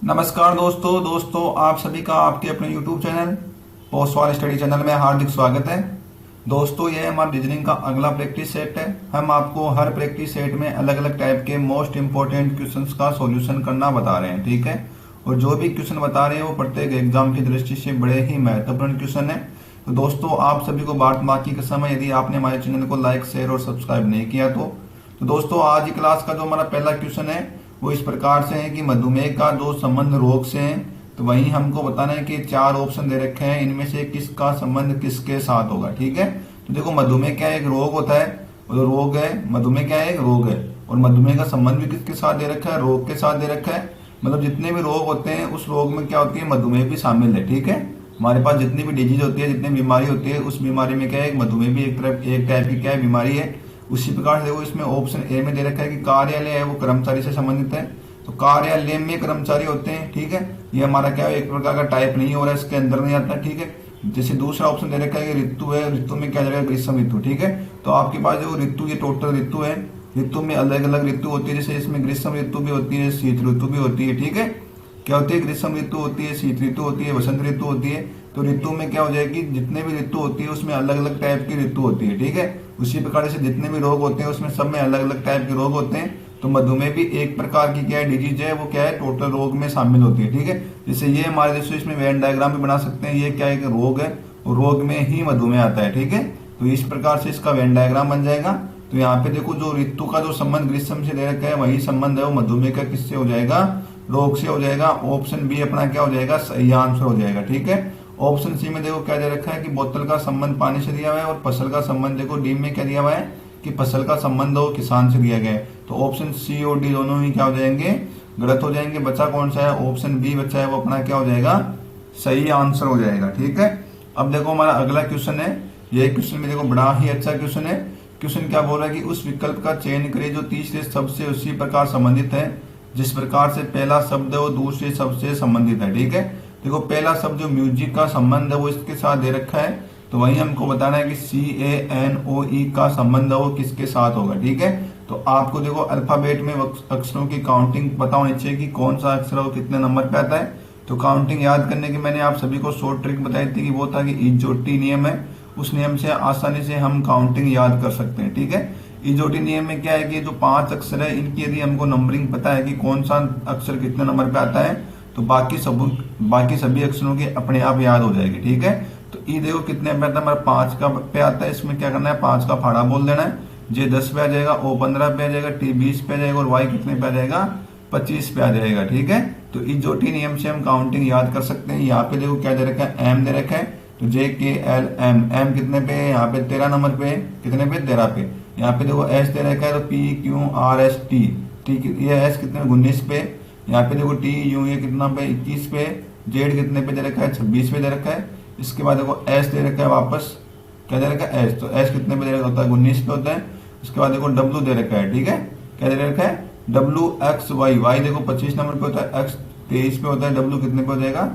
नमस्कार दोस्तों आप सभी का आपके अपने YouTube चैनल पोस्ट वाले स्टडी चैनल में हार्दिक स्वागत है। दोस्तों ये हमारा रीजनिंग का अगला प्रैक्टिस सेट है। हम आपको हर प्रैक्टिस सेट में अलग अलग टाइप के मोस्ट इंपोर्टेंट क्वेश्चंस का सॉल्यूशन करना बता रहे हैं, ठीक है। और जो भी क्वेश्चन बता रहे हैं वो प्रत्येक एग्जाम की दृष्टि से बड़े ही महत्वपूर्ण क्वेश्चन है। तो दोस्तों आप सभी को बात माँ की कसम है, यदि आपने हमारे चैनल को लाइक शेयर और सब्सक्राइब नहीं किया तो दोस्तों आज की क्लास का जो हमारा पहला क्वेश्चन है वो इस प्रकार से है कि मधुमेह का जो संबंध रोग से है। तो वहीं हमको बताना है कि चार ऑप्शन दे रखे हैं, इनमें से किसका संबंध किसके साथ होगा, ठीक है। तो देखो मधुमेह क्या एक रोग होता है, और रोग है मधुमेह क्या है एक रोग है, और मधुमेह का संबंध भी किसके साथ दे रखा है, रोग के साथ दे रखा है। मतलब जितने भी रोग होते हैं उस रोग में क्या होती है, मधुमेह भी शामिल है, ठीक है। हमारे पास जितनी भी डिजीज होती है, जितनी बीमारी होती है, उस बीमारी में क्या है मधुमेह भी एक टाइप की क्या है बीमारी है। उसी प्रकार से देखो इसमें ऑप्शन ए में दे रखा है कि कार्यालय है वो कर्मचारी से संबंधित है। तो कार्यालय में कर्मचारी होते हैं, ठीक है। ये हमारा क्या है एक प्रकार का टाइप नहीं हो रहा है, इसके अंदर नहीं आता, ठीक है। जैसे दूसरा ऑप्शन दे रखा है कि ऋतु है, ऋतु में क्या जाएगा ग्रीष्म ऋतु, ठीक है। तो आपके पास जो ऋतु ये टोटल ऋतु है, ऋतु में अलग अलग ऋतु होती है। जैसे इसमें ग्रीष्म ऋतु भी होती है, शीत ऋतु भी होती है, ठीक है। क्या होती है ग्रीष्म ऋतु होती है, शीत ऋतु होती है, वसंत ऋतु होती है। तो ऋतु में क्या हो जाएगी, जितने भी ऋतु होती है उसमें अलग अलग टाइप की ऋतु होती है, ठीक है। उसी प्रकार से जितने भी रोग होते हैं उसमें सब में अलग अलग टाइप के रोग होते हैं। तो मधुमेह भी एक प्रकार की क्या है डिजीज है, वो क्या है टोटल रोग में शामिल होती है, ठीक है। जैसे ये हमारे जैसे इसमें वेन डायग्राम भी बना सकते हैं, ये क्या है रोग है और रोग में ही मधुमेह आता है, ठीक है। तो इस प्रकार से इसका वेन डायग्राम बन जाएगा। तो यहाँ पे देखो जो ऋतु का जो संबंध ग्रीष्म से दे रखा है वही संबंध है वो मधुमेह का किससे हो जाएगा, रोग से हो जाएगा। ऑप्शन बी अपना क्या हो जाएगा, सही आंसर हो जाएगा, ठीक है। ऑप्शन सी में देखो क्या दे रखा है कि बोतल का संबंध पानी से दिया हुआ है, और फसल का संबंध देखो डी में क्या दिया हुआ है कि फसल का संबंध हो किसान से दिया गया है। तो ऑप्शन सी और डी दोनों ही क्या हो जाएंगे, गलत हो जाएंगे। बचा कौन सा है, ऑप्शन बी बचा है वो अपना क्या हो जाएगा, सही आंसर हो जाएगा, ठीक है। अब देखो हमारा अगला क्वेश्चन है, ये क्वेश्चन में देखो बड़ा ही अच्छा क्वेश्चन है। क्वेश्चन क्या बोल रहा है कि उस विकल्प का चयन करें जो तीसरे शब्द से उसी प्रकार संबंधित है जिस प्रकार से पहला शब्द है वो दूसरे शब्द से संबंधित है, ठीक है। देखो पहला शब्द जो म्यूजिक का संबंध है वो इसके साथ दे रखा है। तो वही हमको बताना है कि CANOE का संबंध है वो किसके साथ होगा, ठीक है। तो आपको देखो अल्फाबेट में अक्षरों की काउंटिंग पता होनी चाहिए कि कौन सा अक्षर है वो कितने नंबर पे आता है। तो काउंटिंग याद करने की मैंने आप सभी को शॉर्ट ट्रिक बताई थी कि वो था कि इजोटी नियम है, उस नियम से आसानी से हम काउंटिंग याद कर सकते हैं, ठीक है। इजोटी नियम में क्या है कि जो 5 अक्षर है इनकी यदि हमको नंबरिंग पता है कि कौन सा अक्षर कितने नंबर पे आता है तो बाकी सभी अक्षरों के अपने आप याद हो जाएगी, ठीक है। तो ई देखो कितने पे आता है, हमारा 5 का पे आता है। इसमें क्या करना है, 5 का फाड़ा बोल देना है। जे 10 पे आ जाएगा, ओ 15 पे आ जाएगा, टी 20 पे आ जाएगा, और वाई कितने पे आ जाएगा, 25 पे आ जाएगा, ठीक है। तो इजोटी नियम से हम काउंटिंग याद कर सकते हैं। यहाँ पे देखो क्या दे रखा है, एम दे रखा है। तो JKLM एम कितने पे है, यहाँ पे 13 नंबर पे, कितने पे 13 पे। यहाँ पे देखो एस दे रखा है तो PQRST, ठीक है। ये एस कितने 19 पे। यहाँ पे देखो TU ये कितना पे 21 पे। जेड कितने पे दे रखा है, 26 पे दे रखा है। इसके बाद देखो एस दे रखा है, वापस क्या दे रखा है एस, तो एस कितने पे दे रखा होता है 19 पे होता है। उसके बाद देखो डब्ल्यू दे रखा है, ठीक है। क्या दे रखा है WXY, वाई देखो 25 नंबर पे होता है, एक्स 23 पे होता है, डब्ल्यू कितने पे हो जाएगा,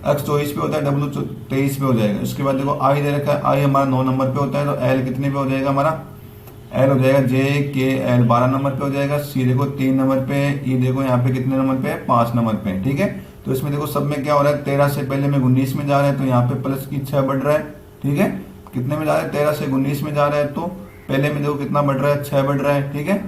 एक्स 24 पे होता है, डब्ल्यू 23 पे हो जाएगा। इसके बाद देखो आई दे रखा है, आई हमारा 9 नंबर पे होता है, तो एल कितने पे हो जाएगा, हमारा एल हो जाएगा JKL 12 नंबर पे हो जाएगा। सी देखो 3 नंबर पे, ई देखो यहाँ पे कितने नंबर पे, 5 नंबर पे, ठीक है। तो इसमें देखो सब में क्या हो रहा है, 13 से पहले में 19 में जा रहा है, तो यहाँ पे प्लस की 6 बढ़ रहा है, ठीक है। कितने में जा रहा है, 13 से 19 में जा रहा है, तो पहले में देखो कितना बढ़ रहा है, 6 बढ़ रहा है, ठीक है।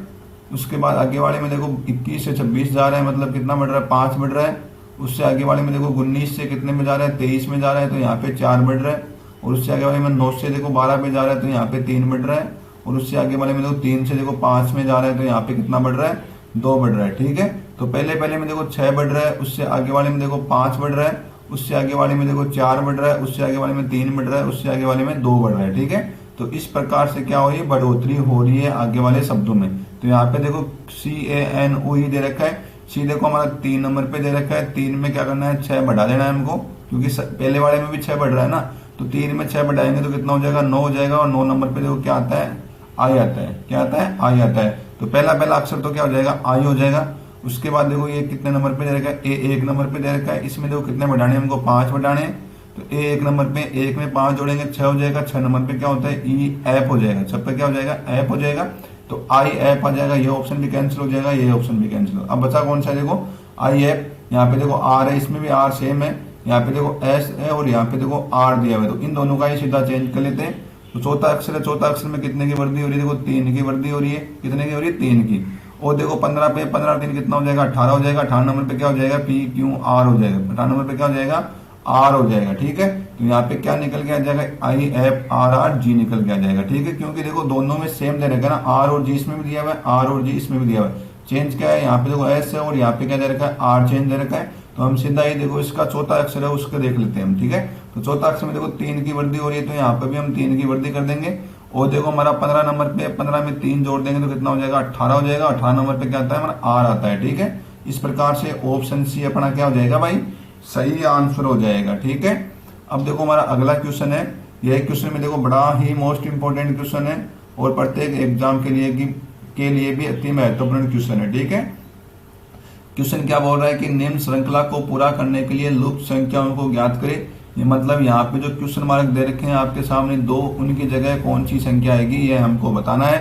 उसके बाद आगे वाले में देखो 21 से 26 जा रहा है, मतलब कितना बढ़ रहा है, 5 बढ़ रहा है। उससे आगे वाले में देखो 19 से कितने में जा रहा है, 23 में जा रहा है, तो यहाँ पे 4 बढ़ रहा है। और उससे आगे वाले में 9 से देखो 12 में जा रहा है, तो यहाँ पे 3 बढ़ रहा है। और उससे आगे वाले में देखो 3 से देखो 5 में जा रहा है, तो यहाँ पे कितना बढ़ रहा है, 2 बढ़ रहा है, ठीक है। तो पहले में देखो 6 बढ़ रहा है, उससे आगे वाले में देखो 5 बढ़ रहा है, उससे आगे वाले में देखो 4 बढ़ रहा है, उससे आगे वाले में 3 बढ़ रहा है, उससे आगे वाले में 2 बढ़ रहा है, ठीक है। तो इस प्रकार से क्या हो रही है, बढ़ोतरी हो रही है आगे वाले शब्दों में। तो यहाँ पे देखो CANOE दे रखा है। सी देखो हमारा 3 नंबर पे दे रखा है, 3 में क्या करना है, 6 बढ़ा देना है हमको, क्योंकि पहले वाले में भी 6 बढ़ रहा है ना। तो 3 में 6 बढ़ाएंगे तो कितना हो जाएगा, 9 हो जाएगा। और 9 नंबर पे देखो क्या आता है, आई आता है। क्या आता है, आई आता है। तो पहला अक्षर तो क्या हो जाएगा, आई हो जाएगा। उसके बाद देखो ये कितने नंबर पे दे रखा है, ए 1 नंबर पे दे रखा है। इसमें देखो कितने बढ़ाने हमको, 5 बढ़ाने। तो ए 1 नंबर पे, 1 में 5 जोड़ेंगे 6 हो जाएगा। 6 नंबर पे क्या होता है, ई ऐप हो जाएगा। 6 पे क्या हो जाएगा, ऐप हो जाएगा। तो आई ऐप आ जाएगा, ये ऑप्शन भी कैंसिल हो जाएगा, ये ऑप्शन भी कैंसिल हो। अब बचा कौन सा, देखो आई ऐप। यहाँ पे देखो आर है, इसमें भी आर सेम है, यहाँ पे देखो एस है और यहाँ पे देखो आर दिया हुआ है, तो इन दोनों का ही सीधा चेंज कर लेते हैं। तो चौथा अक्षर है, चौथा अक्षर में कितने की वृद्धि हो रही है, देखो 3 की वृद्धि हो रही है, कितने की हो रही है 3 की। और देखो 15 पे 15 3 कितना हो जाएगा 18 हो जाएगा, 18 नंबर पे क्या हो जाएगा पी क्यू आर हो जाएगा, 18 नंबर पे क्या हो जाएगा आर हो जाएगा, ठीक है। तो यहाँ पे क्या निकल के आ जाएगा I F R R G निकल के आ जाएगा, ठीक है, क्योंकि देखो दोनों में सेम दे रखा है ना, आर और जी इसमें भी दिया हुआ है, आर और जी इसमें भी दिया हुआ है। चेंज क्या है यहाँ पे देखो एस है और यहाँ पे क्या दे रखा है आर चेंज दे रखा है, तो हम सीधा ही देखो इसका चौथा अक्षर है उसको देख लेते हैं हम, ठीक है। तो चौथा अक्षर में देखो 3 की वृद्धि हो रही है, तो यहाँ पे भी हम 3 की वृद्धि कर देंगे। और देखो हमारा 15 नंबर पे 15 में 3 जोड़ देंगे तो कितना हो जाएगा 18 हो जाएगा, 18 नंबर पे क्या आता है हमारा आर आता है, ठीक है। इस प्रकार से ऑप्शन सी अपना क्या हो जाएगा भाई सही आंसर हो जाएगा, ठीक है। अब देखो हमारा अगला क्वेश्चन है, यह क्वेश्चन में देखो बड़ा ही मोस्ट इंपोर्टेंट क्वेश्चन है और प्रत्येक एग्जाम के लिए भी अति महत्वपूर्ण क्वेश्चन है, ठीक है। क्वेश्चन क्या बोल रहा है कि निम्न श्रृंखला को पूरा करने के लिए लुप्त संख्याओं को ज्ञात करें। ये मतलब यहाँ पे जो क्वेश्चन मार्क दे रखे हैं आपके सामने दो, उनकी जगह कौन सी संख्या आएगी ये हमको बताना है।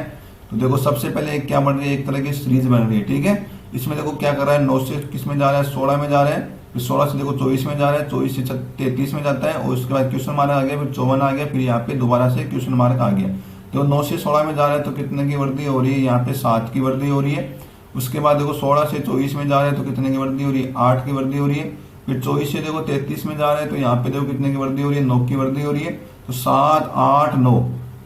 तो देखो सबसे पहले एक क्या बन रही है, एक तरह की सीरीज बन रही है, ठीक है। इसमें देखो क्या कर रहा है 9 से किस में जा रहा है 16 में जा रहा है, फिर 16 से देखो 24 में जा रहा है, 24 से 33 में जाता है और उसके बाद क्वेश्चन मार्क आ गया, फिर 54 आ गया, फिर यहाँ पे दोबारा से क्वेश्चन मार्क आ गया। तो 9 से 16 में जा रहा है तो कितने की वृद्धि हो रही है, यहाँ पे 7 की वृद्धि हो रही है। उसके बाद देखो 16 से 24 में जा रहे हैं तो कितने की वृद्धि हो रही है 8 की वृद्धि हो रही है। फिर 24 से देखो 33 में जा रहे हैं तो यहाँ पे देखो कितने की वृद्धि हो रही है 9 की वृद्धि हो रही है। तो 7 8 9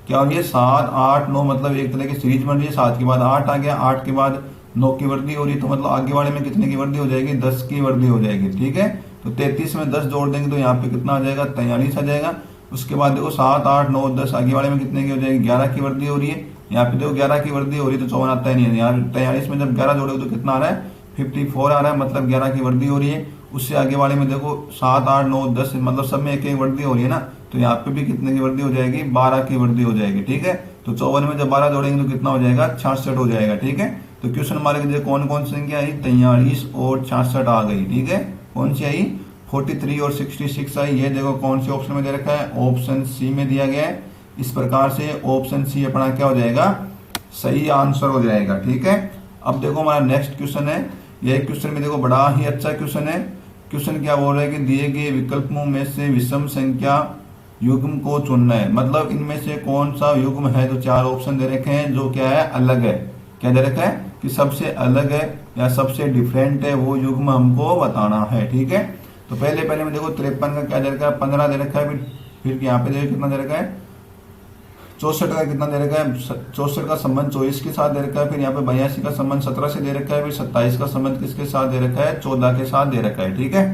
क्या हो रही है 7 8 9, मतलब एक तरह की सीरीज बन रही है। 7 के बाद 8 आ गया, 8 के बाद 9 की वृद्धि हो रही है, तो मतलब आगे वाले में कितने की वृद्धि हो जाएगी 10 की वृद्धि हो जाएगी, ठीक है। तो 33 में 10 जोड़ देंगे तो यहाँ पे कितना आ जाएगा 43 आ जाएगा। उसके बाद देखो 7 8 9 10 आगे वाले में कितने की हो जाएगी 11 की वृद्धि हो रही है। यहाँ पे देखो 11 की वृद्धि हो रही है तो 54 आता ही नहीं है, यहाँ 43 में जब 11 जोड़ोगे तो कितना आ रहा है 54 आ रहा है, मतलब 11 की वृद्धि हो रही है। उससे आगे वाले में देखो 7 8 9 10 मतलब सब में एक एक वृद्धि हो रही है ना, तो यहाँ पे भी कितने की वृद्धि हो जाएगी 12 की वृद्धि हो जाएगी, ठीक है। तो 54 में जब 12 जोड़ेंगे तो कितना हो जाएगा 66 हो जाएगा, ठीक है। तो क्वेश्चन हमारे लिए कौन कौन सी संख्या आई 43 और 66 आ गई, ठीक है। कौन सी आई 43 और 66 आई, ये देखो कौन से ऑप्शन में दे रखा है ऑप्शन सी में दिया गया है। इस प्रकार से ऑप्शन सी अपना क्या हो जाएगा सही आंसर हो जाएगा, ठीक है। अब देखो हमारा नेक्स्ट क्वेश्चन है, यह क्वेश्चन में देखो बड़ा ही अच्छा क्वेश्चन है। क्वेश्चन क्या बोल रहा है कि दिए गए विकल्पों में से विषम संख्या युग्म को चुनना है, मतलब इनमें से कौन सा युग्म है। तो 4 ऑप्शन दे रखे हैं जो क्या है अलग है, क्या दे रखा है कि सबसे अलग है या सबसे डिफरेंट है, वो युग्म हमको बताना है, ठीक है। तो पहले में देखो 53 का क्या दे रखा है 15 दे रखा है, फिर यहाँ पे देखो कितना दे रखा है 64 का कितना दे रखा है 64 का संबंध 24 के साथ दे रखा है। फिर यहाँ पे 82 का संबंध 17 से दे रखा है, फिर 27 का संबंध किसके साथ दे रखा है 14 के साथ दे रखा है, ठीक है।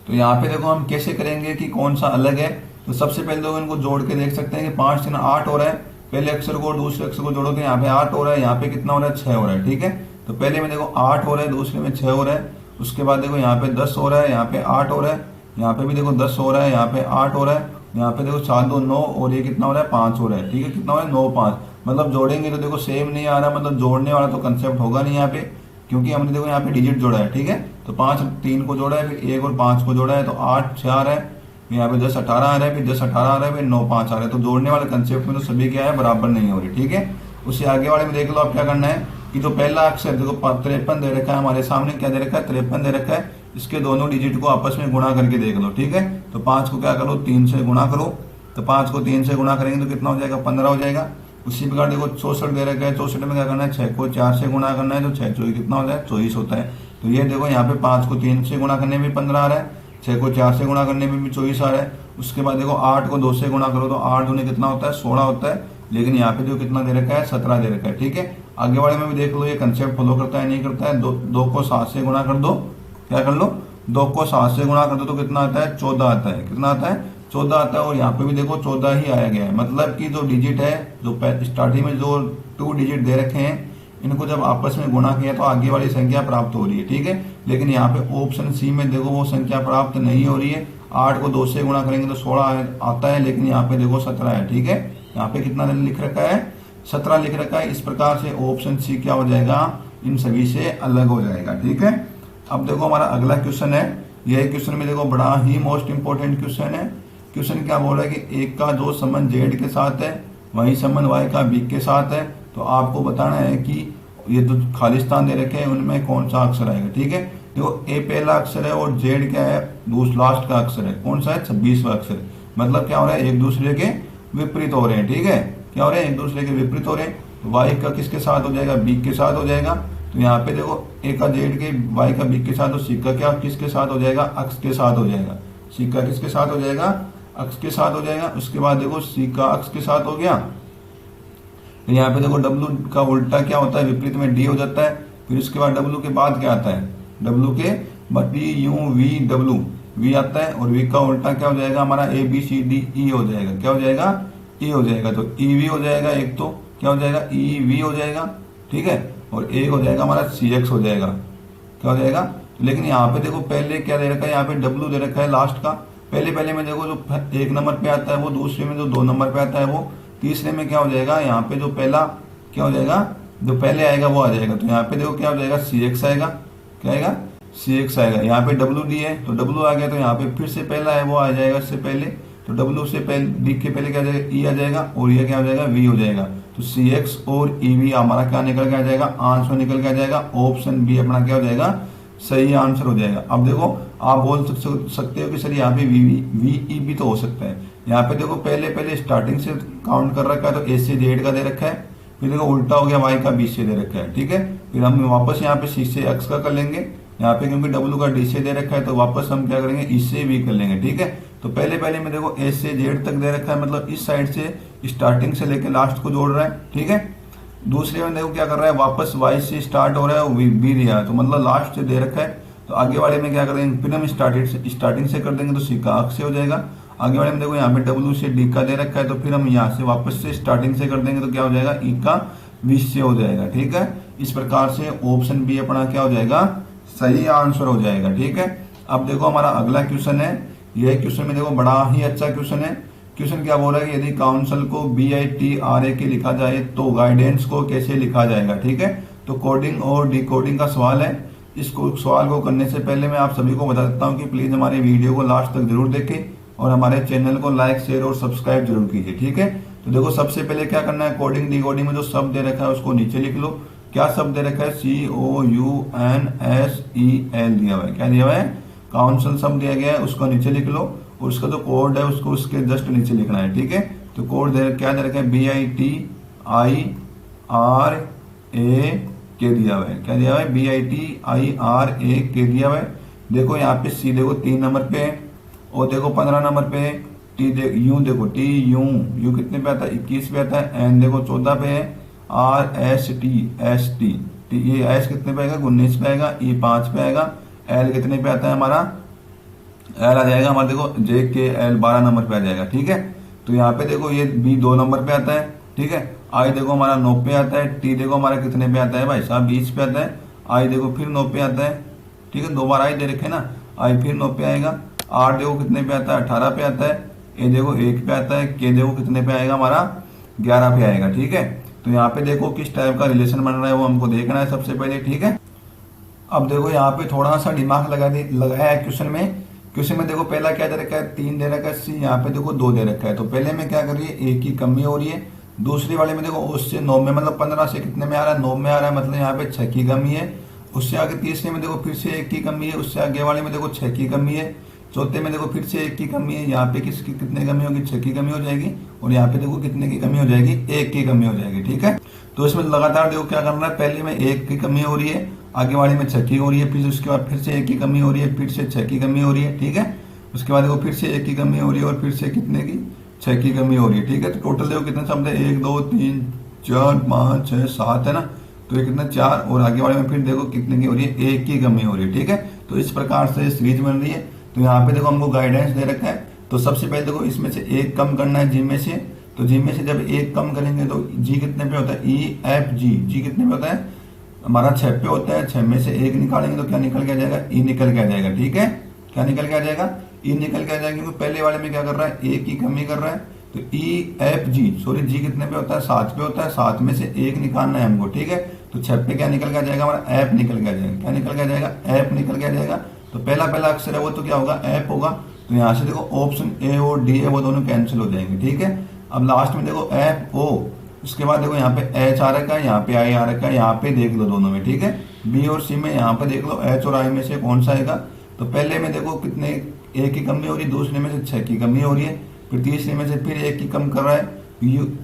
तो यहाँ पे देखो हम कैसे करेंगे कि कौन सा अलग है। तो सबसे पहले लोग इनको जोड़ के देख सकते हैं कि 5 3 8 हो रहा है, पहले अक्षर को और दूसरे अक्षर को जोड़ो तो यहाँ पे 8 हो रहा है, यहाँ पे कितना हो रहा है 6 हो रहा है, ठीक है। तो पहले में देखो 8 हो रहा है, दूसरे में 6 हो रहा है। उसके बाद देखो यहाँ पे 10 हो रहा है, यहाँ पे 8 हो रहा है, यहाँ पे भी देखो 10 हो रहा है, यहाँ पे 8 हो रहा है, यहाँ पे देखो 4 2 9 और ये कितना हो रहा है 5 हो रहा है, ठीक है। कितना हो रहा है 9 5, मतलब जोड़ेंगे तो देखो सेम नहीं आ रहा, मतलब जोड़ने वाला तो कंसेप्ट होगा नहीं यहाँ पे, क्योंकि हमने देखो यहाँ पे डिजिट जोड़ा है, ठीक है। तो 5 3 को जोड़ा है, फिर 1 और 5 को जोड़ा है, तो 8 6 आ रहा है, यहाँ पे 10 18 आ रहा है, फिर 10 18 आ रहा है, फिर 9 5 आ रहा है। तो जोड़ने वाले कंसेप्ट में तो सभी क्या है बराबर नहीं हो रही, ठीक है। उससे आगे वाले में देख लो आप क्या करना है कि जो पहला अक्षर देखो 53 दे रखा है हमारे सामने, क्या दे रखा है 53 दे रखा है, इसके दोनों डिजिट को आपस में गुणा करके देख लो, ठीक है। तो 5 को क्या करो 3 से गुणा करो, तो 5 को 3 से गुणा करेंगे तो कितना हो जाएगा 15 हो जाएगा। उसी प्रकार देखो 64 दे रखा है, 64 में क्या करना है 6 को 4 से गुणा करना है, तो 6 चौकी कितना होता है 24 होता है। तो ये देखो यहाँ पे 5 को 3 से गुणा करने में 15 आ रहा है, 6 को 4 से गुणा करने में भी 24 आ रहा है। उसके बाद देखो 8 को 2 से गुणा करो तो 8 दूनी कितना होता है 16 होता है, लेकिन यहाँ पे जो कितना दे रखा है 17 दे रखा है, ठीक है। आगे वाले में भी देख लो ये कंसेप्ट फॉलो करता है नहीं करता है। 2 को 7 से गुणा कर दो, क्या कर लो 2 को 7 से गुणा कर दो तो कितना आता है 14 आता है, कितना आता है 14 आता है। और यहाँ पे भी देखो 14 ही आया गया है, मतलब कि जो डिजिट है जो स्टार्टिंग में जो 2 डिजिट दे रखे हैं इनको जब आपस में गुणा किया तो आगे वाली संख्या प्राप्त हो रही है, ठीक है। लेकिन यहाँ पे ऑप्शन सी में देखो वो संख्या प्राप्त नहीं हो रही है। 8 को 2 से गुणा करेंगे तो 16 आता है, लेकिन यहाँ पे देखो 17 है, ठीक है। यहाँ पे कितना लिख रखा है 17 लिख रखा है। इस प्रकार से ऑप्शन सी क्या हो जाएगा इन सभी से अलग हो जाएगा, ठीक है। अब देखो हमारा अगला क्वेश्चन है, यह क्वेश्चन में देखो बड़ा ही मोस्ट इंपोर्टेंट क्वेश्चन है। क्वेश्चन क्या बोल रहा है कि एक का जो संबंध जेड के साथ है वही संबंध वाई का बी के साथ है। तो आपको बताना है कि ये जो खालिस्तान दे रखे हैं उनमें कौन सा अक्षर आएगा, ठीक है। देखो ए पहला अक्षर है और जेड क्या है, लास्ट का अक्षर है, कौन सा है, 26वां अक्षर है। मतलब क्या हो रहा है, एक दूसरे के विपरीत हो रहे हैं। ठीक है, क्या हो रहे हैं, एक दूसरे के विपरीत हो रहे हैं। तो वाई का किसके साथ हो जाएगा, बी के साथ हो जाएगा। तो यहाँ पे देखो ए का जेड के, वाई का बी के साथ, और सी का क्या किसके साथ हो जाएगा, अक्ष के साथ हो जाएगा। सी का किसके साथ हो जाएगा, अक्ष के साथ हो जाएगा। उसके बाद देखो सी का अक्ष के साथ हो गया। तो यहाँ पे देखो डब्लू का उल्टा क्या होता है, विपरीत में डी हो जाता है। फिर उसके बाद डब्लू के बाद क्या आता है, डब्लू के बाद D U V W, V आता है। और वी का उल्टा क्या हो जाएगा हमारा, A B C D E हो जाएगा। क्या हो जाएगा, ई हो जाएगा। तो ई वी हो जाएगा, एक तो क्या हो जाएगा, ई वी हो जाएगा। ठीक है, और ए हो जाएगा हमारा सी एक्स हो जाएगा। क्या हो जाएगा, लेकिन यहाँ पे देखो पहले क्या दे रखा है, यहाँ पे डब्लू दे रखा है लास्ट का। पहले में देखो जो एक नंबर पे आता है वो, दूसरे में जो 2 नंबर पे आता है वो, तीसरे में क्या हो जाएगा, यहाँ पे जो पहला क्या हो जाएगा, जो पहले आएगा वो आ जाएगा। तो यहाँ पे देखो क्या हो जाएगा, सी एक्स आएगा। क्या आएगा, सी एक्स आएगा। यहाँ पे डब्लू डी है तो डब्लू आ गया, तो यहाँ पे फिर से पहला है वो आ जाएगा इससे पहले। तो डब्लू से पहले, डी के पहले क्या आ जाएगा, ई आ जाएगा, और ये क्या हो जाएगा, वी हो जाएगा। तो सी एक्स और ई वी हमारा क्या निकल के आ जाएगा, आंसर निकल के आ जाएगा। ऑप्शन बी अपना क्या हो जाएगा, सही आंसर हो जाएगा। अब देखो आप बोल सकते हो कि सर यहाँ पे वी ई भी तो हो सकता है। यहाँ पे देखो पहले स्टार्टिंग से काउंट कर रखा है, तो ए से जेड का दे रखा है। फिर देखो उल्टा हो गया, वाई का बी से दे रखा है। ठीक है, फिर हम वापस यहाँ पे सी से एक्स का कर लेंगे। यहाँ पे क्योंकि डब्ल्यू का डी से दे रखा है, तो वापस हम क्या करेंगे, इससे भी कर लेंगे। ठीक है, तो पहले में देखो ए से जेड तक दे रखा है, मतलब इस साइड से स्टार्टिंग से लेकर लास्ट को जोड़ रहा है। ठीक है, दूसरे में देखो क्या कर रहा है, वापस वाई से स्टार्ट हो रहा है, बी दिया है, तो मतलब लास्ट से दे रखा है। तो आगे वाले में क्या करेंगे, फिर हम स्टार्टिंग से कर देंगे, तो सी का अक्ष से हो जाएगा। आगे वाले में देखो यहाँ पे डब्ल्यू से डी का दे रखा है, तो फिर हम यहाँ से वापस से स्टार्टिंग से कर देंगे, तो क्या हो जाएगा, ई का 20 से हो जाएगा। ठीक है, इस प्रकार से ऑप्शन बी अपना क्या हो जाएगा, सही आंसर हो जाएगा। ठीक है, अब देखो हमारा अगला क्वेश्चन है। यह क्वेश्चन में देखो बड़ा ही अच्छा क्वेश्चन है। क्वेश्चन क्या बोल रहा है कि यदि काउंसिल को BITRA लिखा जाए तो गाइडेंस को कैसे लिखा जाएगा। ठीक है, तो कोडिंग और डिकोडिंग का सवाल है। इस सवाल को करने से पहले मैं आप सभी को बता देता हूं कि प्लीज हमारे वीडियो को लास्ट तक जरूर देखें और हमारे चैनल को लाइक, शेयर और सब्सक्राइब जरूर कीजिए। ठीक है, तो देखो सबसे पहले क्या करना है, कोडिंग डिकोडिंग में जो शब्द दे रखा है उसको नीचे लिख लो। क्या शब्द दे रखा है, COUNSEL दिया हुआ है। क्या दिया हुआ है, काउंसिल शब्द दिया गया है, उसको नीचे लिख लो। और उसका जो कोड है उसको उसके जस्ट नीचे लिखना है। ठीक है, तो कोड क्या दे रखा है, BITIRA दिया हुआ है। क्या दिया हुआ है, BITIRA दिया हुआ है। देखो यहाँ पे सी देखो 3 नंबर पे है, और देखो 15 नंबर पे है। टी यू देखो, टी यू कितने पे आता है, 21 पे आता है। एन देखो 14 पे है। RST ये एस कितने पे आएगा, 19 पे आएगा। ई 5 पे आएगा। एल कितने पे आता है हमारा, एल आ जाएगा हमारा देखो JKL 12 नंबर पे आ जाएगा। ठीक है, तो यहाँ पे देखो ये बी 2 नंबर पे आता है। ठीक है, आई देखो हमारा 9 पे आता है। टी देखो हमारा कितने पे आता है भाई साहब, 20 पे आता है। आई देखो फिर 9 पे आता है। ठीक है, 2 बार आई दे रखे ना, आई फिर 9 पे आएगा। आर देखो कितने पे आता है, 18 पे आता है। ए देखो 1 पे आता है। के देखो कितने पे आएगा हमारा, 11 पे आएगा। ठीक है, तो यहाँ पे देखो किस टाइप का रिलेशन बन रहा है वो हमको देखना है सबसे पहले। ठीक है, अब देखो यहाँ पे थोड़ा सा दिमाग लगाया है क्वेश्चन में। क्वेश्चन में देखो पहला क्या दे रखा है, 3 दे रखा है। सी यहाँ पे देखो 2 दे रखा है। तो पहले में क्या कर रही है, 1 की कमी हो रही है। दूसरी वाले में देखो उससे 9 में, मतलब 15 से कितने में आ रहा है, 9 में आ रहा है, मतलब यहाँ पे 6 की कमी है। उससे आगे तीसरे में देखो फिर से 1 की कमी है। उससे आगे वाले में देखो 6 की कमी है। चौथे में देखो फिर से 1 की कमी है। यहाँ पे किसकी कितने कमी होगी, 6 की कमी हो जाएगी। और यहाँ पे देखो कितने की कमी हो जाएगी, 1 की कमी हो जाएगी। ठीक है, तो इसमें लगातार देखो क्या करना है, पहले में 1 की कमी हो रही है, आगे वाले में 6 की हो रही है, फिर उसके बाद फिर से 1 की कमी हो रही है, फिर से 6 की कमी हो रही है। ठीक है, उसके बाद देखो फिर से 1 की कमी हो रही है, और फिर से कितने की, 6 की कमी हो रही है। ठीक है, तो टोटल देखो कितने शब्द है, 1 2 3 4 5 6 7 है ना। तो ये कितना 4, और आगे वाले में फिर देखो कितने की हो रही है, 1 की कमी हो रही है। ठीक है, तो इस प्रकार से सीरीज बन रही है। तो यहाँ पे देखो हमको गाइडेंस दे रखा है। तो सबसे पहले देखो इसमें से 1 कम करना है जी में से। तो जी में से जब 1 कम करेंगे तो जी कितने पे होता है, EFG। जी कितने पे होता है हमारा, 6 पे होता है। 6 में से 1 निकालेंगे तो क्या निकल के आ जाएगा, ई निकल के आ जाएगा। ठीक है, क्या निकल के आ जाएगा, ई निकल के आ जाएगा। क्योंकि पहले वाले में क्या कर रहा है, 1 की कमी कर रहा है। तो EFG सॉरी जी कितने पे होता है, 7 पे होता है। 7 में से 1 निकालना है हमको। ठीक है, तो 6 पे क्या निकल के आ जाएगा हमारा, एप निकल के आ जाएगा। क्या निकल के आ जाएगा, एप निकल के आ जाएगा। तो पहला अक्षर है वो तो क्या होगा, एप होगा। तो यहाँ से देखो ऑप्शन ए और डी है वो दोनों कैंसिल हो जाएंगे। ठीक है, अब लास्ट में देखो एफ ओ, उसके बाद देखो यहाँ पे एच आ रखा है, यहाँ पे आई आ रखा है, यहाँ पे देख लो दोनों में, ठीक है। बी और सी में यहाँ पे देख लो एच और आई में से कौन सा आएगा। तो पहले में देखो कितने एक की कमी हो रही है, दूसरे में से 6 की कमी हो रही है, फिर तीसरे में से फिर 1 की कम कर रहा है।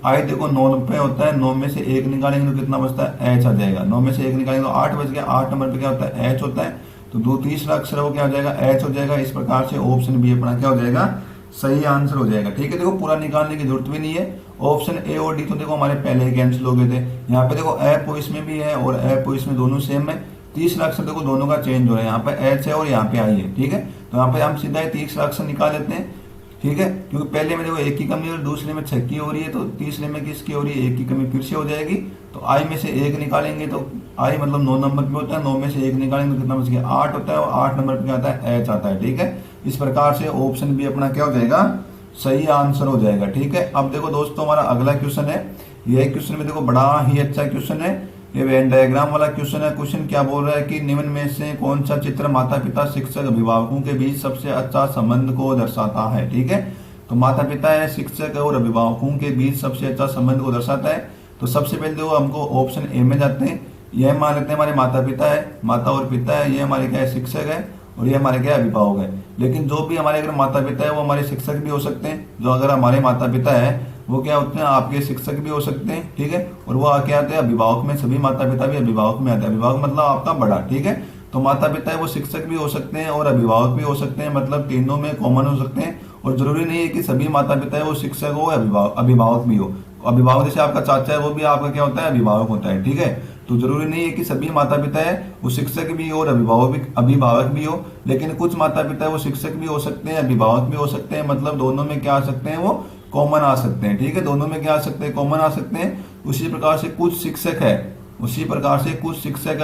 आई देखो 9 पे होता है, 9 में से 1 निकालेंगे तो कितना बचता है, एच आ जाएगा। 9 में से 1 निकालेंगे तो 8 बच गया। 8 नंबर पे क्या होता है, एच होता है। तो दो तीसरा अक्षर वो क्या हो जाएगा, एच हो जाएगा। इस प्रकार से ऑप्शन बी अपना क्या हो जाएगा, सही आंसर हो जाएगा, ठीक है। देखो पूरा निकालने की जरूरत भी नहीं है। ऑप्शन ए और डी तो देखो हमारे पहले ही कैंसिल हो गए थे। यहाँ पे देखो एफ ओ इसमें भी है और एफ ओ इसमें दोनों सेम है। तीसरा अक्षर देखो दोनों का चेंज हो रहा है, यहाँ पे एच है और यहाँ पे आई है, ठीक है। तो यहाँ पे हम सीधा ही तीसरा अक्षर निकाल लेते हैं, ठीक है। क्योंकि पहले में देखो 1 की कमी और दूसरे में 6 की हो रही है, तो तीसरे में किसकी हो रही है, 1 की कमी फिर से हो जाएगी। तो आई में से 1 निकालेंगे तो आई मतलब 9 नंबर पे होता है, 9 में से 1 निकालेंगे तो कितना बच गया, 8 होता है। और 8 नंबर पे क्या आता है, एच आता है, ठीक है। इस प्रकार से ऑप्शन बी अपना क्या हो जाएगा, सही आंसर हो जाएगा, ठीक है। अब देखो दोस्तों हमारा अगला क्वेश्चन है। यह क्वेश्चन में देखो बड़ा ही अच्छा क्वेश्चन है, ये वेन डायग्राम वाला क्वेश्चन है। क्वेश्चन क्या बोल रहा है कि निम्न में से कौन सा चित्र माता पिता शिक्षक अभिभावकों के बीच सबसे अच्छा संबंध को दर्शाता है, ठीक है। तो माता पिता है, शिक्षक और अभिभावकों के बीच सबसे अच्छा संबंध को दर्शाता है। तो सबसे पहले देखो हमको ऑप्शन ए में जाते हैं। यह मान लेते हैं हमारे माता पिता है, माता और पिता है, ये हमारे क्या है, शिक्षक है, और ये हमारे क्या अभिभावक है। लेकिन जो भी हमारे अगर माता पिता है वो हमारे शिक्षक भी हो सकते हैं। जो अगर हमारे माता पिता है वो क्या होते हैं, आपके शिक्षक भी हो सकते हैं, ठीक है। और वो आके आते हैं अभिभावक में, सभी माता पिता भी अभिभावक में आते हैं। अभिभावक मतलब आपका बड़ा, ठीक है। तो माता पिता है वो शिक्षक भी हो सकते हैं और अभिभावक भी हो सकते हैं, मतलब तीनों में कॉमन हो सकते हैं। और जरूरी नहीं है कि सभी माता पिता है वो शिक्षक हो या अभिभावक भी हो। अभिभावक जैसे आपका चाचा है वो भी आपका क्या होता है, अभिभावक होता है, ठीक है। तो जरूरी नहीं है कि सभी माता पिता है वो शिक्षक भी और अभिभावक भी हो। लेकिन कुछ माता पिता है वो शिक्षक भी हो सकते हैं, अभिभावक भी हो सकते हैं, मतलब दोनों में क्या आ सकते हैं, वो कॉमन आ सकते हैं, ठीक है। दोनों में क्या आ सकते हैं, कॉमन आ सकते हैं। उसी प्रकार से कुछ शिक्षक है,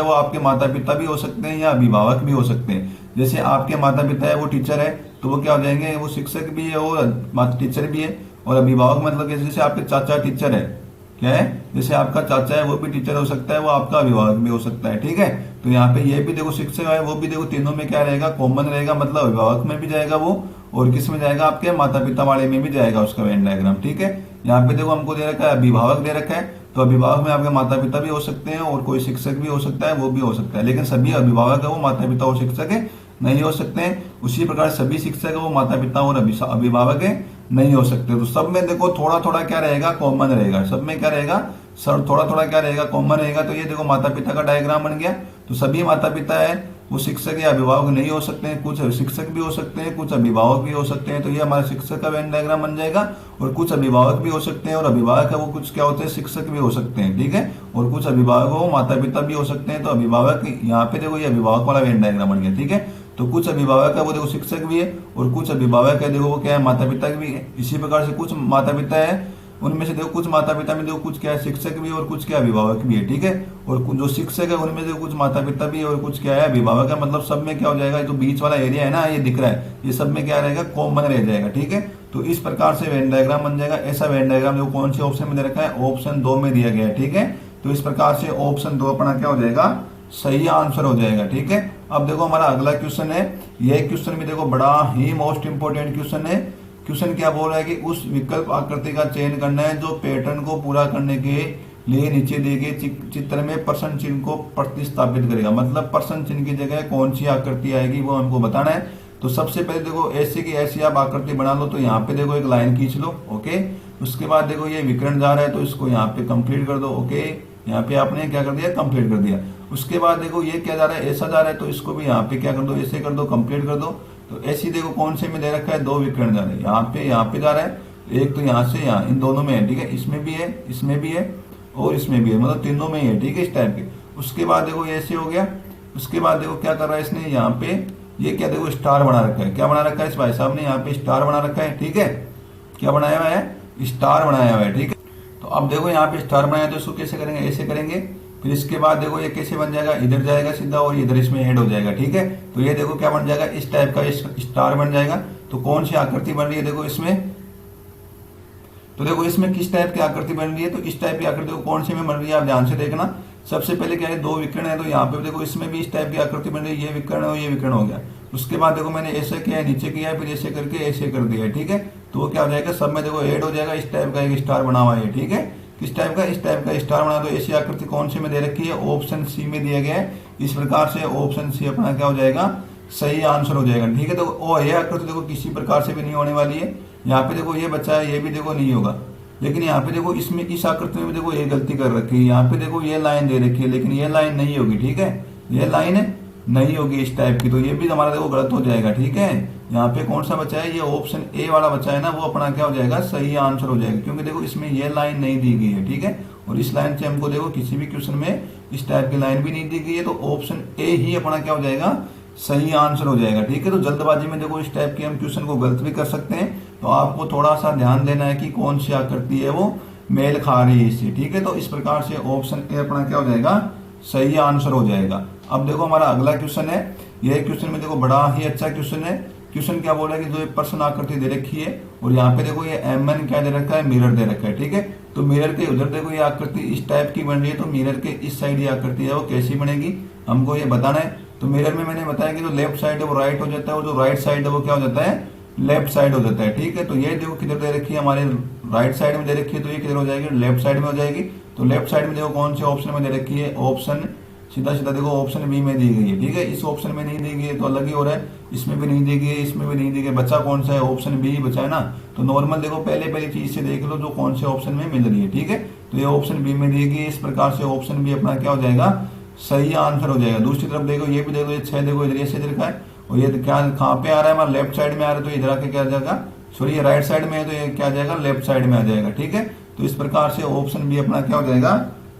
वो आपके माता पिता भी हो सकते हैं या अभिभावक भी हो सकते हैं। जैसे आपके माता पिता है वो टीचर है, तो वो क्या हो जाएंगे, वो शिक्षक भी है और टीचर भी है। और अभिभावक मतलब जैसे आपके चाचा टीचर है, क्या है, जैसे आपका चाचा है वो भी टीचर हो सकता है, वो आपका अभिभावक भी हो सकता है, ठीक है। तो यहाँ पे ये भी देखो शिक्षक है, वो भी देखो तीनों में क्या रहेगा, कॉमन रहेगा, मतलब अभिभावक में भी जाएगा वो, और किस में जाएगा, आपके माता पिता वाले में भी जाएगा उसका वेन डायग्राम, ठीक है। यहाँ पे देखो हमको दे रखा है अभिभावक दे रखा है, तो अभिभावक में आपके माता पिता भी हो सकते हैं और कोई शिक्षक भी हो सकता है, वो भी हो सकता है। लेकिन सभी अभिभावक है वो माता पिता और शिक्षक है नहीं हो सकते हैं। उसी प्रकार सभी शिक्षक है वो माता पिता और अभिभावक है नहीं हो सकते। तो सब में देखो थोड़ा थोड़ा क्या रहेगा, कॉमन रहेगा। सब में क्या रहेगा, सर थोड़ा थोड़ा क्या रहेगा, कॉमन रहेगा। तो ये देखो माता पिता का डायग्राम बन गया। तो सभी माता पिता है वो शिक्षक या अभिभावक नहीं हो सकते हैं, कुछ शिक्षक भी हो सकते हैं, कुछ अभिभावक भी हो सकते हैं। तो ये हमारा शिक्षक का वेन डायग्राम बन जाएगा। और कुछ अभिभावक भी हो सकते हैं और अभिभावक है वो कुछ क्या होते हैं, शिक्षक भी हो सकते हैं, ठीक है। और कुछ अभिभावक हो माता पिता भी हो सकते हैं। तो अभिभावक यहाँ पे देखो ये अभिभावक वाला वेन डायग्राम बन गया, ठीक है। तो कुछ अभिभावक है वो देखो शिक्षक भी है और कुछ अभिभावक है देखो वो क्या है, माता पिता भी है। इसी प्रकार से कुछ माता पिता है उनमें से देखो कुछ माता पिता में देखो कुछ क्या है, शिक्षक भी है और कुछ क्या अभिभावक भी है, ठीक है। और जो शिक्षक है उनमें देखो कुछ माता पिता भी है और कुछ क्या है, अभिभावक है। मतलब सब में क्या हो जाएगा, जो बीच वाला एरिया है ना ये दिख रहा है, ये सब में क्या रहेगा, कॉमन रह जाएगा, ठीक है। तो इस प्रकार से वेन डायग्राम बन जाएगा। ऐसा वेन डायग्राम देखो कौन से ऑप्शन में दे रखा है, ऑप्शन 2 में दिया गया है, ठीक है। तो इस प्रकार से ऑप्शन 2 अपना क्या हो जाएगा, सही आंसर हो जाएगा, ठीक है। अब देखो हमारा अगला क्वेश्चन है। यह क्वेश्चन भी देखो बड़ा ही मोस्ट इंपोर्टेंट क्वेश्चन है। क्वेश्चन क्या बोल रहा है कि उस विकल्प आकृति का चयन करना है जो पैटर्न को पूरा करने के लिए नीचे दिए गए चित्र में प्रश्न चिन्ह को प्रतिस्थापित करेगा। मतलब प्रश्न चिन्ह की जगह कौन सी आकृति आएगी वो हमको बताना है। तो सबसे पहले देखो ऐसे की ऐसी आप आकृति बना लो। तो यहाँ पे देखो एक लाइन खींच लो, ओके। उसके बाद देखो ये विकर्ण जा रहा है तो इसको यहाँ पे कंप्लीट कर दो, ओके। यहाँ पे आपने क्या कर दिया, कंप्लीट कर दिया। उसके बाद देखो ये क्या जा रहा है, ऐसा जा रहा है तो इसको भी यहाँ पे क्या कर दो, ऐसे कर दो, कंप्लीट कर दो। तो ऐसी देखो कौन से में दे रखा है, 2 विकर्ण जा रहे हैं, यहाँ पे जा रहा है एक, तो यहाँ से यहाँ, इन दोनों में है, ठीक है। इसमें भी है, इसमें भी है और इसमें भी है, मतलब तीनों में ही है, ठीक है, इस टाइप के। उसके बाद देखो ये ऐसे हो गया। उसके बाद देखो क्या कर रहा है इसने, यहाँ पे ये क्या देखो स्टार बना रखा है। क्या बना रखा है इस भाई साहब ने, यहाँ पे स्टार बना रखा है, ठीक है। क्या बनाया हुआ है, स्टार बनाया हुआ है, ठीक है। तो अब देखो यहाँ पे स्टार बनाया तो इसको कैसे करेंगे, ऐसे करेंगे। फिर इसके बाद देखो ये कैसे बन जाएगा, इधर जाएगा सीधा और इधर इसमें ऐड हो जाएगा, ठीक है। तो ये देखो क्या बन जाएगा, इस टाइप का स्टार बन जाएगा। तो कौन सी आकृति बन रही है देखो इसमें, तो देखो इसमें किस टाइप की आकृति बन रही है। तो इस टाइप की आकृति कौन सी में बन रही है आप ध्यान से देखना। सबसे पहले क्या है, 2 विकर्ण है तो यहाँ पे देखो इसमें भी इस टाइप की आकृति बन रही है, ये विकर्ण और ये विकर्ण हो गया। उसके बाद देखो मैंने ऐसे किया है, नीचे किया है, फिर ऐसे करके ऐसे कर दिया है, ठीक है। तो वो क्या हो जाएगा, सब में देखो ऐड हो जाएगा, इस टाइप का एक स्टार बना हुआ है, ठीक है। किस टाइप का, इस टाइप का स्टार बना। तो ऐसी आकृति कौन सी में दे रखी है, ऑप्शन सी में दिया गया है। इस प्रकार से ऑप्शन सी अपना क्या हो जाएगा, सही आंसर हो जाएगा। ठीक है, तो ओ ये आकृति देखो किसी प्रकार से भी नहीं होने वाली है। यहाँ पे देखो ये बच्चा है, ये भी देखो नहीं होगा। लेकिन यहाँ पे देखो इसमें, इस आकृति में भी देखो ये गलती कर रखी है। यहाँ पे देखो ये लाइन दे रखी है, लेकिन ये लाइन नहीं होगी। ठीक है, ये लाइन नहीं होगी इस टाइप की, तो ये भी हमारा देखो गलत हो जाएगा। ठीक है, यहाँ पे कौन सा बचा है, ये ऑप्शन ए वाला बचा है ना, वो अपना क्या हो जाएगा, सही आंसर हो जाएगा। क्योंकि देखो इसमें ये लाइन नहीं दी गई है। ठीक है, और इस लाइन से हमको देखो किसी भी क्वेश्चन में इस टाइप की लाइन भी नहीं दी गई है, तो ऑप्शन ए ही अपना क्या हो जाएगा, सही आंसर हो जाएगा। ठीक है, तो जल्दबाजी में देखो इस टाइप के हम क्वेश्चन को गलत भी कर सकते हैं, तो आपको थोड़ा सा ध्यान देना है कि कौन सी आकृति है वो मेल खा रही है इससे। ठीक है, तो इस प्रकार से ऑप्शन ए अपना क्या हो जाएगा, सही आंसर हो जाएगा। अब देखो हमारा अगला क्वेश्चन है, यह क्वेश्चन में देखो बड़ा ही अच्छा क्वेश्चन है। क्वेश्चन क्या बोला कि जो एक पर्सन आकृति दे रखी है और यहाँ पे देखो ये एम क्या दे रखा है, मिरर दे रखा है। ठीक है, तो मिरर के उधर देखो ये आकृति इस टाइप की बन रही है, तो मिरर के इस साइड ये आकृति है वो कैसी बनेगी, हमको ये बताना है। तो मिरर में मैंने बताया कि जो लेफ्ट साइड है वो राइट हो जाता है और जो राइट साइड है वो क्या हो जाता है, लेफ्ट साइड हो जाता है। ठीक है, तो ये देखो किधर दे रखी है, हमारे राइट साइड में दे रखी है, तो ये किधर हो जाएगी, लेफ्ट साइड में हो जाएगी। तो लेफ्ट साइड में देखो कौन से ऑप्शन में दे रखी है, ऑप्शन सीधा सीधा देखो ऑप्शन बी में दी गई है। ठीक है, इस ऑप्शन में नहीं दी गई है तो अलग ही हो रहा है, इसमें भी नहीं दी गई है, इसमें भी नहीं दी गई, बचा कौन सा है, ऑप्शन बी बचा है ना। तो नॉर्मल देखो पहले चीज से देख लो जो कौन से ऑप्शन में मिल रही है। ठीक है, तो ये ऑप्शन बी में दी गई, इस प्रकार से ऑप्शन बी अपना क्या हो जाएगा, सही आंसर हो जाएगा। दूसरी तरफ देखो ये भी देखो, ये 6 देखो इधर से इधर का है, और ये क्या कहाँ पे आ रहा है, हमारा लेफ्ट साइड में आ रहा है, तो इधर आके क्या आ जाएगा, सॉरी ये राइट साइड में है तो ये क्या आ जाएगा, लेफ्ट साइड में आ जाएगा। ठीक है, तो इस प्रकार से ऑप्शन बी अपना क्या हो जाएगा,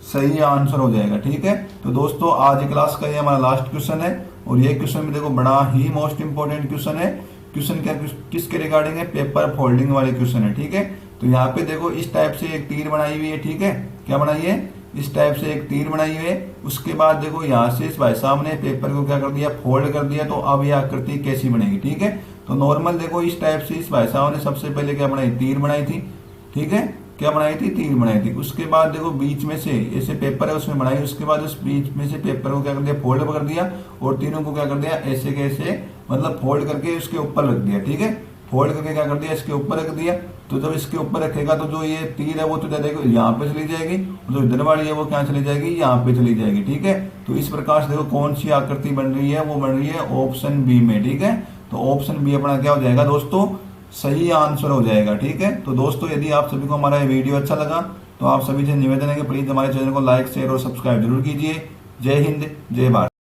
सही आंसर हो जाएगा। ठीक है, तो दोस्तों आज क्लास का ये हमारा लास्ट क्वेश्चन है, और ये क्वेश्चन भी देखो बड़ा ही मोस्ट इंपोर्टेंट क्वेश्चन है। क्वेश्चन क्या किसके रिगार्डिंग है, पेपर फोल्डिंग वाले क्वेश्चन है। ठीक है, तो यहाँ पे देखो इस टाइप से एक तीर बनाई हुई है। ठीक है, क्या बनाई है, इस टाइप से एक तीर बनाई हुई है। उसके बाद देखो यहाँ से इस भाई साहब ने पेपर को क्या कर दिया, फोल्ड कर दिया। तो अब ये आकृति कैसी बनेगी। ठीक है, तो नॉर्मल देखो इस टाइप से इस भाई साहब ने सबसे पहले क्या बनाई, तीर बनाई थी। ठीक है, क्या बनाई थी, तीर बनाई थी। उसके बाद देखो बीच में से ऐसे पेपर है उसमें बनाई, उसके बाद उस बीच में से पेपर को क्या कर दिया, फोल्ड कर दिया, और तीनों को क्या कर दिया, ऐसे कैसे मतलब फोल्ड करके उसके ऊपर रख दिया। ठीक है, फोल्ड करके क्या कर दिया, इसके ऊपर रख दिया। तो जब इसके ऊपर रखेगा तो जो ये तीर है वो तो देखो यहाँ पे चली जाएगी, जो इधर वाली है वो क्या चली जाएगी, यहाँ पे चली जाएगी। ठीक है, तो इस प्रकार से देखो कौन सी आकृति बन रही है, वो बन रही है ऑप्शन बी में। ठीक है, तो ऑप्शन बी अपना क्या हो जाएगा दोस्तों, सही आंसर हो जाएगा। ठीक है, तो दोस्तों यदि आप सभी को हमारा ये वीडियो अच्छा लगा तो आप सभी से निवेदन है कि प्लीज हमारे चैनल को लाइक शेयर और सब्सक्राइब जरूर कीजिए। जय हिंद, जय भारत।